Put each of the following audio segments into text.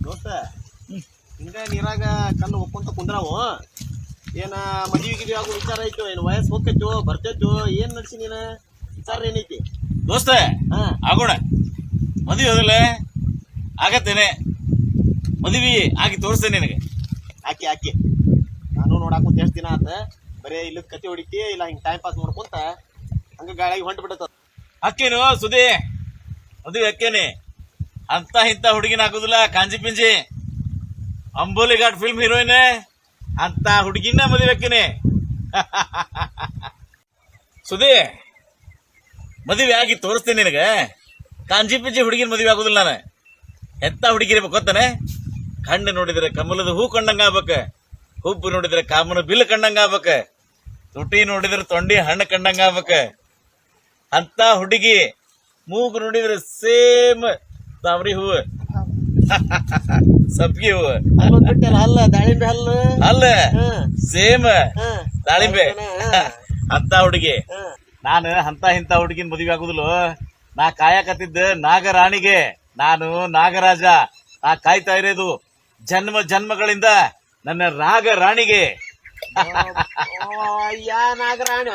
ದೋಸ್ತ ಹಿಂಗ ನೀರಾಗ ಕಲ್ಲು ಒಕ್ಕೊಂತ ಕುಂದ್ರಾವು ಏನ ಮದುವೆಗೆ ಆಗೋ ವಿಚಾರ ಐತೋ ಏನು ವಯಸ್ಸು ಹೋಗ್ತೈತೋ ಬರ್ತೈತೋ ಏನ್ ನಡ್ಸಿ ನೀನ ವಿಚಾರ ಏನೈತಿ ದೋಸ್ತ? ಆಗೋಣ ಮದುವೆ ಹೋದಲ್ಲ ಆಗತ್ತೇನೆ, ಮದುವೆ ಆಗಿ ತೋರಿಸ್ತೇನೆ ನಿನಗೆ. ಆಕಿ ನಾನು ನೋಡಾಕುಂತ ಎಷ್ಟು ದಿನ ಆತ ಬರೇ ಇಲ್ಲದ ಕತಿ ಹೊಡಿತಿ ಇಲ್ಲ ಹಿಂಗ್ ಟೈಮ್ ಪಾಸ್ ಮಾಡ್ಕೊಂತ ಹಂಗ ಗಾಳಿಗೆ ಹೊಂಟ ಬಿಡತ್ತ. ಅಕ್ಕೇನು ಸುದಿ ಮದುವೆ ಅಕ್ಕೇನೆ ಅಂತ ಇಂತ ಹುಡುಗಿನ ಹಾಕುದಿಲ್ಲ. ಕಾಂಜಿ ಪಿಂಜಿ ಅಂಬೋಲಿ ಘಾಟ್ ಫಿಲ್ಮ್ ಹೀರೋಯಿನ್ ಅಂತ ಹುಡುಗಿನ ಮದುವೆ ಅಕ್ಕೇನೆ. ಸುದಿ ಮದುವೆ ಆಗಿ ತೋರಿಸ್ತೇನೆ ನಿನಗೆ. ಕಾಂಜಿ ಪಿಂಜಿ ಹುಡುಗಿನ ಮದುವೆ ಆಗುದಿಲ್ಲ ನಾನು. ಎಂತ ಹುಡುಗಿರ್ಬೇಕು ಗೊತ್ತಾನೆ? ಕಣ್ಣು ನೋಡಿದ್ರೆ ಕಮಲದ ಹೂ ಕಂಡಂಗ ಆಗ್ಬೇಕ, ಹುಬ್ಬು ನೋಡಿದ್ರೆ ಕಾಮನ ಬಿಲ್ ಕಂಡಂಗ ಆಗ್ಬೇಕ, ತುಟಿ ನೋಡಿದ್ರೆ ತೊಂಡಿ ಹಣ್ಣು ಕಂಡಂಗ ಆಗ್ಬೇಕ. ಅಂತ ಹುಡುಗಿ ಮೂಗು ನೋಡಿದ್ರೆ ಸೇಮ್ ತಾಮ್ರಿ ಹೂವು, ಸಬ್ಗಿ ಹೂವು, ಹಲ್ಲ ದಾಳಿಂಬೆ ಹಲ್ಲು ಅಲ್ಲ ಸೇಮ್ ದಾಳಿಂಬೆ. ಅಂತ ಹುಡುಗಿ ನಾನು ಅಂತ ಇಂತ ಹುಡುಗಿನ ಮದುವೆ ಆಗುದಿಲ್ಲ. ನಾ ಕಾಯಕತ್ತಿದ್ದ ನಾಗರಾಣಿಗೆ, ನಾನು ನಾಗರಾಜ. ನಾ ಕಾಯ್ತಾ ಇರೋದು ಜನ್ಮ ಜನ್ಮಗಳಿಂದ ನನ್ನ ರಾಗರಾಣಿಗೆ. ಯಾ ನಾಗರಾಣಿ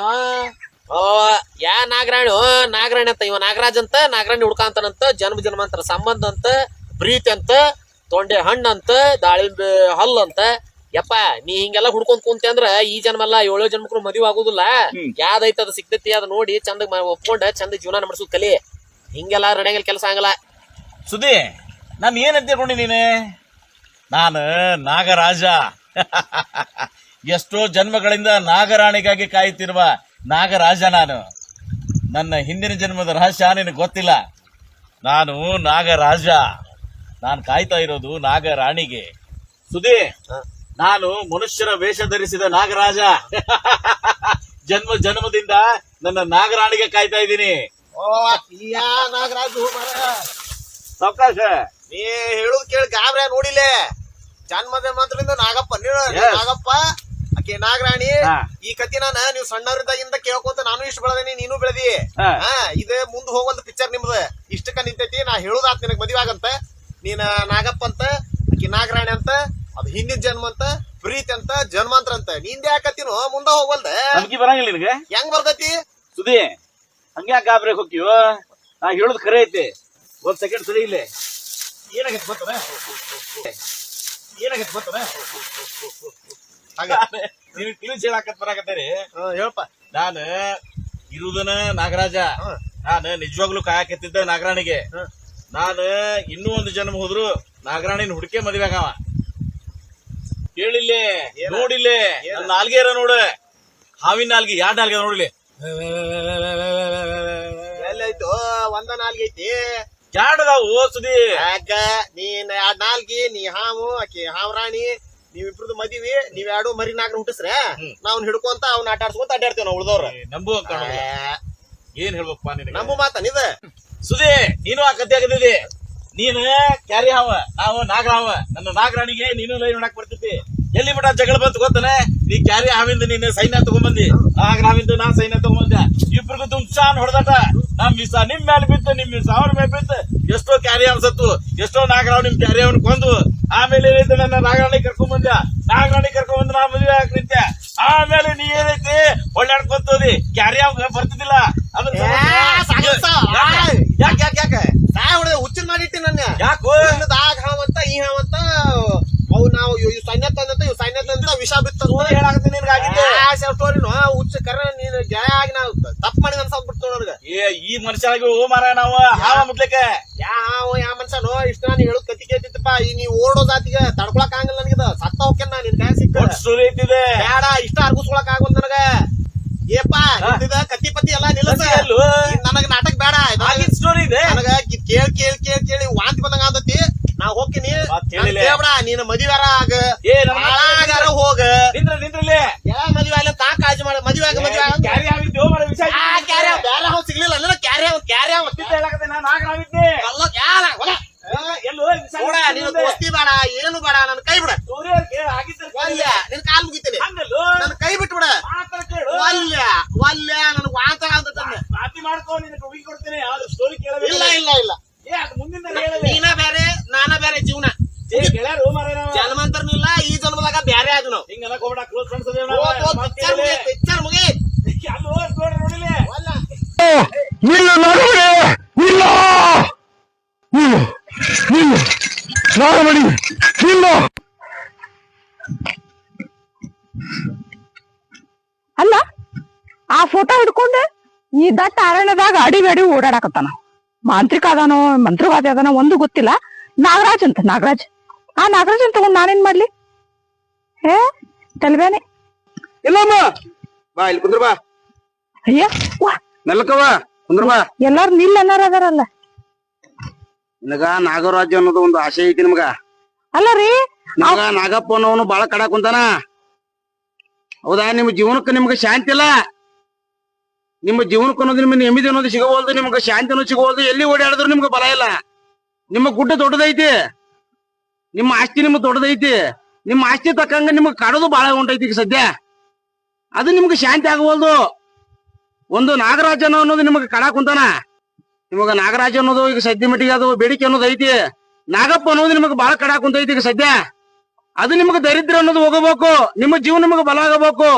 ನಾಗರಾಣಿ ಅಂತ ಇವ ನಾಗರಾಜ್ ಅಂತ ನಾಗರಾಣಿ ಹುಡ್ಕಂತಾನಂತ. ಜನ್ಮ ಜನ್ಮಾಂತರ ಸಂಬಂಧ ಅಂತ, ಪ್ರೀತಿ ಅಂತ, ತೊಂಡೆ ಹಣ್ಣು ಅಂತ, ದಾಳಿಂಬೆ ಹಲ್ಲು ಅಂತ. ಯಪ್ಪ ನೀ ಹಿಂಗೆಲ್ಲ ಹುಡ್ಕೊಂಡ್ ಕುಂತೆ ಅಂದ್ರ ಈ ಜನ್ಮ ಅಲ್ಲ 7 ಜನ್ಮಕ್ಕೂ ಮದುವೆ ಆಗುದಿಲ್ಲ. ಯಾವ್ದೈತ ಅದ ಸಿಗ್ತೈತಿ ಅದ್ ನೋಡಿ ಚಂದ ಒಪ್ಕೊಂಡ ಚಂದ ಜೀವನ ನಡ್ಸೋದ್ ಕಲಿ. ಹಿಂಗೆಲ್ಲ ರೆಡಿಯಾಗಲ್ ಕೆಲಸ ಆಗಲ್ಲ. ಸುದ್ದಿ ನಾನು ಏನಂತ ತಿಳ್ಕೊಂಡಿ ನೀನು? ನಾನು ನಾಗರಾಜ. ಎಷ್ಟೋ ಜನ್ಮಗಳಿಂದ ನಾಗರಾಣಿಗಾಗಿ ಕಾಯುತ್ತಿರುವ ನಾಗರಾಜ ನಾನು. ನನ್ನ ಹಿಂದಿನ ಜನ್ಮದ ರಹಸ್ಯ ನಿನಗೆ ಗೊತ್ತಿಲ್ಲ. ನಾನು ನಾಗರಾಜ. ನಾನು ಕಾಯ್ತಾ ಇರೋದು ನಾಗರಾಣಿಗೆ. ಸುದ್ದಿ ನಾನು ಮನುಷ್ಯರ ವೇಷ ಧರಿಸಿದ ನಾಗರಾಜ. ಜನ್ಮ ಜನ್ಮದಿಂದ ನನ್ನ ನಾಗರಾಣಿಗೆ ಕಾಯ್ತಾ ಇದ್ದೀನಿ. ನಾಗರಾಜು ಸಾವಕಾಶ ನೀ ಹೇಳುದ್ ಕೇಳಿ ಗಾಬ್ರ ನೋಡಿಲ್ಲ. ಜನ್ಮದ ಮಾತ್ರದಿಂದ ನಾಗಪ್ಪ ನಾಗಪ್ಪ ಆಕೆ ನಾಗರಾಣಿ. ಈ ಕತಿ ನೀವು ಸಣ್ಣವ್ರಿದ್ದಾಗಿಂದ ಕೇಳ್ಕೊಂತ ನಾನು ಇಷ್ಟು ಬೆಳೆದೇನಿ, ನೀನು ಬೆಳೆದಿ. ಇದು ಮುಂದ್ ಹೋಗುವಂತ ಪಿಕ್ಚರ್ ನಿಮ್ದು ಇಷ್ಟಕ್ಕ ನಿಂತೈತಿ. ನಾ ಹೇಳುದಾತ್ ನಿನಗ್ ಮದ್ವೆ ಆಗಂತ. ನೀನ್ ನಾಗಪ್ಪ ಅಂತ, ಆಕಿ ನಾಗರಾಣಿ ಅಂತ, ಅದು ಹಿಂದಿನ ಜನ್ಮ ಅಂತ, ಪ್ರೀತಿ ಅಂತ, ಜನ್ಮಾಂತರ ಅಂತ. ನಿಂದೆ ಯಾಕತ್ತಿನೋ ಮುಂದ ಹೋಗಲ್ದ ಬರಂಗಿಲ್ಲ ನಿನಗೆ? ಹೆಂಗ್ ಬರ್ತೈತಿ ಸುದಿ? ಹಂಗ್ಯಾ ಗಾಬ್ರೆ ಹೋಗ್ತೀವೋ? ನಾ ಹೇಳುದು ಖರೆ ಐತಿ. ಒಂದ್ ಸೆಕೆಂಡ್ ಸರಿ ಇಲ್ಲೇ. ಏನಾಗೈತಿ ಗೊತ್ತದ? ನೀವ್ ತಿಳಿಸಿ ಹೇಳಾಕತ್ ಬರಾಕತ್ತೀರಿ. ಹೇಳಪ್ಪ. ನಾನು ಇರುದನ ನಾಗರಾಜ. ನಾನು ನಿಜವಾಗ್ಲೂ ಕಾಯಕತ್ತಿದ್ದ ನಾಗರಾಣಿಗೆ. ನಾನು ಇನ್ನೂ ಒಂದು ಜನ್ಮ ಹೋದ್ರು ನಾಗರಾಣಿನ ಹುಡುಕೆ ಮದುವೆ ಆಗವ. ಕೇಳಿಲ್ಲೇ ನೋಡಿಲ್ಲೇ ನನ್ನ ನಾಲ್ಗೆರ ನೋಡ. ಹಾವಿನ ನಾಲ್ಗೆ 2 ನಾಲ್ಗೆ ನೋಡಿಲಿ. ಎಲ್ಲೈತು? ಒಂದ ನಾಲ್ಗೆ ಐತಿ. 2 ಅದಾವು ಸುದಿ. ಯಾಕ ನೀನ್ 2 ನಾಲ್ಗಿ, ನೀ ಹಾವು, ಆಕಿ ಹಾವ್ರಾಣಿ, ನೀವಿಬ್ರದ್ದು ಮದಿವಿ. ನೀವ್ 2 ಮರಿ ನಾಲ್ಕು ಹುಟ್ಟಿಸ್ರೆ ನಾವ್ ಹಿಡ್ಕೊಂತ ಅವ್ನ ಆಟ ಆಡ್ಸ್ಕೊಂತ ಅಡ್ಡಾಡ್ತೇವ್ ನಾವ್ ಉಳ್ದವ್ರ. ನಂಬು ಏನ್ ಹೇಳ್ಬೇಕಪ್ಪ ನಿನಗೆ? ನಂಬು ಮಾತನಿದ ಸುದಿ. ನೀನು ಆ ಕತೆ ಆಗದಿದೆ. ನೀನು ಕ್ಯಾರಿ ಹಾವ, ನಾವು ನಾಗರ ಹಾವ. ನನ್ನ ನಾಗರಾಣಿಗೆ ನೀನು ಲೈ ನೋಡಕ್ ಬರ್ತಿದ್ದಿ. ಎಲ್ಲಿ ಬಿಟ್ಟ ಜಗಳ ಬಂತು ಗೊತ್ತನೆ? ನೀ ಕ್ಯಾರಿ ಹಾವಿಂದ ನೀನು ಸೈನ್ಯ ತಗೊಂಡ್ಬಂದಿ, ನಾಗರ ಹಾವಿಂದ ನಾ ಸೈನ್ಯ ತಗೊಂಡ್ಬಂದೆ. ಇಬ್ರಿಗೂ ತುಂಬಾನ್ ಹೊಡೆದಾಟ. ನಮ್ ಮಿಸ ನಿಮ್ ಮೇಲೆ ಬಿತ್ತು, ನಿಮ್ ಮಿಸ ಅವ್ರ ಮೇಲೆ ಬಿತ್ತು. ಎಷ್ಟೋ ಕ್ಯಾರಿ ಹಾವ್ ಸತ್ತು, ಎಷ್ಟೋ ನಾಗರಾವ್ ನಿಮ್ ಕ್ಯಾರಿ ಹಾವನ್ ಕೊಂದು. ಆಮೇಲೆ ಏನೈತೆ ನನ್ನ ನಾಗರಾಣಿ ಕರ್ಕೊಂಡ್ ಬಂದ. ನಾಗರಾಣಿ ಕರ್ಕೊಂಡ್ ಬಂದ ನಾ ಮದುವೆ ಹಾಕಿ ನಿಂತೆ. ಆಮೇಲೆ ನೀ ಏನೈತಿ ಒಳ್ಳಾಡ್ಕೊಂತೋದಿ. ಕ್ಯಾರಿ ಹಾವ್ ಬರ್ತಿದ್ದಿಲ್ಲ. ಯಾಕೆ ಯಾಕೆ ಯಾಕೆ ಸಾಯ ಹೊಡೆದ ಹುಚ್ಚಿನ ಮಾಡಿಟ್ಟಿ ನನ್ನ. ಯಾಕೋ ಆಗ ಹಾವಂತ ಈ ಹಾವಂತ ಅವು ನಾವು ಇವ್ ಸೈನ್ಯ ತಂದಂತ ಇವ್ ಸೈನ್ಯ ತಂದ ವಿಷ ಬಿತ್ತ ಹೇಳಾಕತ್ತೀನಿ ನಿನ್ಗಾಗಿದ್ದೆ ಸ್ಟೋರಿನು ಹುಚ್ಚ ಕರ ನೀನ್ ಜಯ ಆಗಿ ನಾವು ತಪ್ಪು ಮಾಡಿದ ಅನ್ಸಾಕ್ಬಿಡ್ತು ನನಗ. ಈ ಮನುಷ್ಯರಾಗಿ ಓ ಮಾರ ನಾವು ಹಾವ ಮುಟ್ಲಿಕ್ಕೆ ಯಾವ ಮನುಷ್ಯನೋ ಇಷ್ಟ ನಾನು ಹೇಳೋದ್ ಕತಿ ಕೇಳ್ತಿತ್ತಪ್ಪ. ಈ ನೀವ್ ಓಡೋ ಜಾತಿಗೆ ತಡ್ಕೊಳಕ್ ಆಗಲ್ಲ ನನಗಿದ. ಸತ್ತ ಹೋಗ್ಯನ ನಿನ್ ಕೈ ಸಿಕ್ಕ ಸ್ಟೋರಿ ಐತಿದೆ. ಬೇಡ ಇಷ್ಟ ಅರ್ಗಿಸ್ಕೊಳಕ್ ಆಗಲ್ಲ ನನಗ. ಏಪ ಕತ್ತಿ ಪತಿ ಎಲ್ಲಾ ನಿಲ್ಲಸ. ನನಗ ನಾಟಕ ಬೇಡ. ಸ್ಟೋರಿ ಇದೆ. ನನಗ ಕೇಳಿ ವಾಂತಿ ಬಂದಂಗ ಆದತಿ. ನಾ ಹೋಗ್ತೀನಿ ಮತ್ತ್ ಹೇಳಿಲ್ಲ. ಕೇಳ್ಬೇಡ ನೀನ್ ಮದಿವಾರ ಆಗ ಏ ನನ್ನ ಹಾಳಾಗಾರ ಹೋಗ ನಿಂದ್ರಲ್ಲಿ ಯಾ ಮದ್ವೆ ಅಲ್ಲ ತಾ ಕಾಳಜಿ ಮಾಡ ಮದ್ವೆ ಆಗ ಮದ್ವೆ ಆಗ ಕ್ಯಾರಿ ಆಗಿದ್ದೇವ ಮರ ವಿಷಯ ಕ್ಯಾರೆ ಬೇರೆ ಹಾವ್ ಸಿಗ್ಲಿಲ್ಲ ಅಂದ್ರೆ ಕ್ಯಾರೆ ಹೇಳಕತ್ತೆ ನಾನು ನಾಗರಾವಿದ್ದೆ ಅಲ್ಲ ಯಾರ ಎಲ್ಲೋ ನೋಡ ನೀನು ದೋಸ್ತಿ ಬೇಡ ಏನು ಬೇಡ ನನ್ ಕೈ ಬಿಡ ಒಲ್ಯ ನಿನ್ ಕಾಲ್ ಮುಗಿತೀನಿ ನನ್ ಕೈ ಬಿಟ್ಬಿಡ ಒಲ್ಯ ಒಲ್ಯ ನನ್ ವಾಂತ ಮಾತಿ ಮಾಡ್ಕೊ ನಿನಗೆ ಹುಡುಗಿ ಕೊಡ್ತೇನೆ ಆದ್ರೆ ಸ್ಟೋರಿ ಕೇಳಬೇಕು ಇಲ್ಲ ಇಲ್ಲ ಇಲ್ಲ ಏ ಅದು ಮುಂದಿನ ಹೇಳದೆ ನೀನ ಬೇರೆ ನಾನ ಬೇರೆ ಜೀವನ ಗೆಳೆಯರು ಮಾರ ಜನ್ಮಂತರ್ನು ಇಲ್ಲ ಈ ಜನ್ಮದಾಗ ಬ್ಯಾರೆ ಆಗ ನಾವು ಹಿಂಗ ಹೋಗ್ಬೇಡ ಕ್ಲೋಸ್ ಫ್ರೆಂಡ್ಸ್ ಅದೇವ ಪಿಕ್ಚರ್ ಮುಗಿ ಅಲ್ಲೋ ನೋಡಿಲೆ ಇಲ್ಲ ನಾಗಮಣಿ ಇಲ್ಲ ನಾಗಮಣಿ ಇಲ್ಲ ಅಲ್ಲ ಆ ಫೋಟೋ ಹಿಡ್ಕೊಂಡೆ ಈ ದಟ್ಟ ಅರಣ್ಯದಾಗ ಅಡಿ ಓಡಾಡಕತ್ತಾನ ಮಾಂತ್ರಿಕ ಅದಾನೋ ಮಂತ್ರವಾದಿ ಅದಾನೋ ಒಂದು ಗೊತ್ತಿಲ್ಲ ನಾಗರಾಜ್ ಅಂತ ನಾಗರಾಜ್ ಆ ನಾಗರಾಜನ್ ತಗೊಂಡ್ ನಾನೇನ್ ಮಾಡ್ಲಿ ಏ ತಲ್ಬೇನೆ ಇಲ್ಲಮ್ಮ ಬಾ ಇಲ್ಲಿ ಕುಂದ್ರ ಬಾ ಅಯ್ಯ ವಾ ನೆಲಕವ ಕುಂದ್ರ ಬಾ ಎಲ್ಲಾರು ನಿಲ್ ಅನ್ನಾರ ಅದಾರಲ್ಲ ನಿನಗ ನಾಗರಾಜ ಅನ್ನೋದು ಒಂದು ಆಸೆ ಐತಿ ನಿಮ್ಗ ಅಲ್ಲ ರೀ ನಮಗ ನಾಗಪ್ಪ ಅನ್ನೋನು ಬಾಳ ಕಡಾಕ್ ಕುಂತಾನ ಹೌದಾ ನಿಮ್ಮ ಜೀವನಕ್ಕೆ ನಿಮ್ಗೆ ಶಾಂತಿ ಇಲ್ಲ ನಿಮ್ಮ ಜೀವನಕ್ಕೆ ಅನ್ನೋದು ನಿಮ್ಗೆ ನೆಮ್ಮದಿ ಅನ್ನೋದು ಸಿಗವಲ್ದು ನಿಮ್ಗೆ ಶಾಂತಿ ಅನ್ನೋದು ಸಿಗವಲ್ದು ಎಲ್ಲಿ ಓಡಾಡಿದ್ರು ನಿಮ್ಗೆ ಬಲ ಇಲ್ಲ ನಿಮ್ಮ ಗುಡ್ಡ ದೊಡ್ಡದೈತಿ ನಿಮ್ಮ ಆಸ್ತಿ ನಿಮ್ಗೆ ದೊಡ್ಡದೈತಿ ನಿಮ್ಮ ಆಸ್ತಿ ತಕ್ಕಂಗ ನಿಮ್ಗೆ ಕಾಡೋದು ಬಾಳ ಉಂಟೈತಿ ಈಗ ಸದ್ಯ ಅದು ನಿಮ್ಗೆ ಶಾಂತಿ ಆಗವಲ್ದು ಒಂದು ನಾಗರಾಜ ಅನ್ನೋದು ನಿಮ್ಗೆ ಕಡಾಕ್ ಕುಂತಾನ ನಿಮಗ ನಾಗರಾಜ ಅನ್ನೋದು ಈಗ ಸದ್ಯ ಮಟ್ಟಿಗೆ ಅದು ಬೇಡಿಕೆ ಅನ್ನೋದು ಐತಿ ನಾಗಪ್ಪ ಅನ್ನೋದು ನಿಮಗೆ ಬಾಳ ಕಡಾಕ್ ಕುಂತೈತಿ ಈಗ ಸದ್ಯ ಅದು ನಿಮ್ಗೆ ದರಿದ್ರ ಅನ್ನೋದು ಹೋಗಬೇಕು ನಿಮ್ಮ ಜೀವನ ನಿಮಗೆ ಬಲ ಆಗಬೇಕು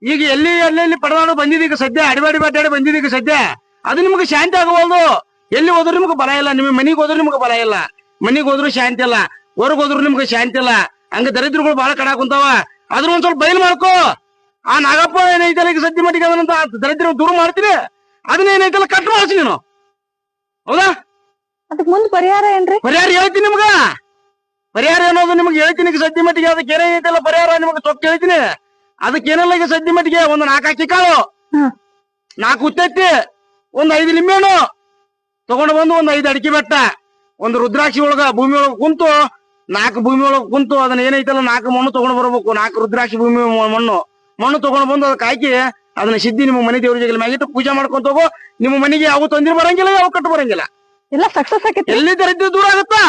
ಈಗ ಎಲ್ಲಿ ಪಡದಾಡು ಬಂದಿದೆ ಈಗ ಸದ್ಯ ಅಡಿಬಾಡಿ ಬಾಟಾಡಿ ಬಂದಿದೆ ಈಗ ಸದ್ಯ ಅದು ನಿಮ್ಗೆ ಶಾಂತಿ ಆಗವಲ್ದು ಎಲ್ಲಿ ಹೋದ್ರು ನಿಮ್ಗೆ ಬಲ ಇಲ್ಲ ನಿಮ್ಮ ಮನಿಗೆ ಹೋದ್ರು ನಿಮ್ಗೆ ಬಲ ಇಲ್ಲ ಮನಿಗೆ ಹೋದ್ರು ಶಾಂತಿ ಇಲ್ಲ ಹೊರಗ್ ಹೋದ್ರು ನಿಮ್ಗೆ ಶಾಂತಿ ಇಲ್ಲ ಹಂಗ ದರಿದ್ರಗಳು ಬಾಳ ಕಡಾಕ್ ಕುಂತಾವ ಅದ್ರ ಒಂದ್ ಸ್ವಲ್ಪ ಬಯಲು ಮಾಡ್ಕೋ ಆ ನಾಗಪ್ಪ ಏನೈತಲ್ಲ ಈಗ ಸದ್ಯ ಮಟ್ಟಿಗೆ ಅದನ್ನಂತ ದರಿದ್ರ ದೂರ ಮಾಡ್ತೀನಿ ಅದನ್ನ ಏನೈತಲ್ಲ ಕಟ್ ಮಾಡಿಸಿ ನೀನು ಹೌದಾ ಅದಕ್ ಮುಂದ್ ಪರಿಹಾರ ಏನ್ರಿ ಪರಿಹಾರ ಹೇಳ್ತೀನಿ ನಿಮ್ಗ ಪರಿಹಾರ ಅನ್ನೋದು ನಿಮ್ಗೆ ಹೇಳ್ತೀನಿ ಈಗ ಸದ್ಯ ಮಟ್ಟಿಗೆ ಅದಕ್ಕೆ ಏನೈತಲ್ಲ ಪರಿಹಾರ ನಿಮ್ಗೆ ಚೊಕ್ಕ ಹೇಳ್ತೀನಿ ಅದಕ್ಕೇನಲ್ಲ ಈಗ ಸದ್ಯ ಮಟ್ಟಿಗೆ ಒಂದು 4 ಅಕ್ಕಿ ಕಾಳು 4 ಉತ್ತತ್ತಿ ಒಂದ್ 5 ನಿಂಬೆಹಣ್ಣು ತಗೊಂಡು ಬಂದು ಒಂದ್ 5 ಅಡಿಕೆ ಬೆಟ್ಟ ಒಂದು ರುದ್ರಾಕ್ಷಿ ಒಳಗ ಭೂಮಿ ಒಳಗ ಕುಂತು 4 ಭೂಮಿ ಒಳಗ ಕುಂತು ಅದನ್ನ ಏನೈತಲ್ಲ 4 ಮಣ್ಣು ತಗೊಂಡ್ ಬರ್ಬೇಕು 4 ರುದ್ರಾಕ್ಷಿ ಭೂಮಿ ಮಣ್ಣು ತಗೊಂಡ್ ಬಂದು ಅದಕ್ಕೆ ಹಾಕಿ ಅದನ್ನ ಸಿದ್ಧಿ ನಿಮ್ಮ ಮನೆ ದೇವ್ರ ಜಗಲಿ ಮ್ಯಾಗಿಟ್ಟು ಪೂಜೆ ಮಾಡ್ಕೊಂತ ಹೋಗೋ ನಿಮ್ಮ ಮನೆಗೆ ಯಾವ ತೊಂದ್ರೆ ಬರಂಗಿಲ್ಲ ಯಾವ ಕಟ್ಟು ಬರಂಗಿಲ್ಲ ಎಲ್ಲ ಸಕ್ಸಸ್ ಆಕೈತಿ ಎಲ್ಲಿ ದರಿದ್ರ ದೂರ ಆಗುತ್ತಾ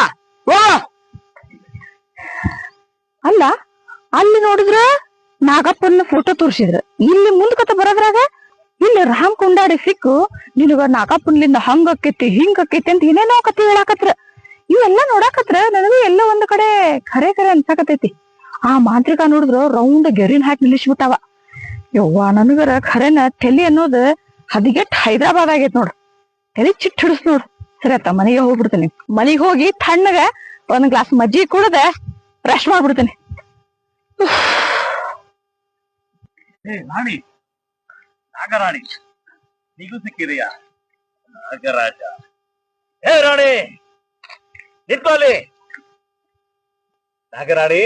ಅಲ್ಲ ಅಲ್ಲಿ ನೋಡಿದ್ರ ನಾಗಪ್ಪನ ಫೋಟೋ ತೋರ್ಸಿದ್ರ ಇಲ್ಲಿ ಮುಂದ್ಕತ ಬರೋದ್ರಾಗ ಇಲ್ಲಿ ರಾಮ್ ಕೊಂಡಾಡಿ ಸಿಕ್ಕು ನಿನಗ ನಾಗಪ್ಪನ್ಲಿಂದ ಹಂಗಕ್ಕೈತಿ ಹಿಂಗಕ್ಕೈತಿ ಅಂತ ಏನೇನೋ ಕತಿ ಹೇಳಾಕತ್ರ ಇವೆಲ್ಲ ನೋಡಾಕತ್ರ ನನಗೆ ಎಲ್ಲ ಒಂದ್ ಕಡೆ ಖರೆ ಅನ್ಸಾಕತೈತಿ ಆ ಮಾಂತ್ರಿಕ ನೋಡಿದ್ರ ರೌಂಡ್ ಗೆರಿನ್ ಹಾಕಿ ನಿಲ್ಲಿಸ್ಬಿಟ್ಟಾವ ಯವ್ವ ನನಗರ ಖರೇನ ತಲಿ ಅನ್ನೋದು ಹದಿಗೆಟ್ ಹೈದರಾಬಾದ್ ಆಗೈತ್ ನೋಡ್ರಿ ತಲಿ ಚಿಟ್ ಹಿಡಿಸ್ ನೋಡು ಸರಿ ಆತ ಮನೆಗೆ ಹೋಗ್ಬಿಡ್ತೀನಿ ಮನೆಗೆ ಹೋಗಿ ತಣ್ಣಗ ಒಂದ್ ಗ್ಲಾಸ್ ಮಜ್ಜಿಗೆ ಕುಡ್ದ ಬ್ರಷ್ ಮಾಡ್ಬಿಡ್ತೀನಿ ರಾಣಿ ನಾಗರಾಣಿ ನೀಗೂ ಸಿಕ್ಕಿದೆಯಾ ನಾಗರಾಜ ಹೇ ರಾಣಿ ನಿಂತ್ಕೊಳ್ಳಿ ನಾಗರಾಣಿ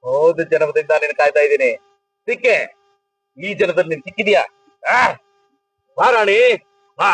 ಹೋದ ಜನ್ಮದಿಂದ ನೀನು ಕಾಯ್ತಾ ಇದ್ದೀನಿ ಸಿಕ್ಕೆ ಈ ಜನ್ಮದಲ್ಲಿ ನೀನ್ ಸಿಕ್ಕಿದ್ಯಾ ಬಾ ರಾಣಿ ಬಾ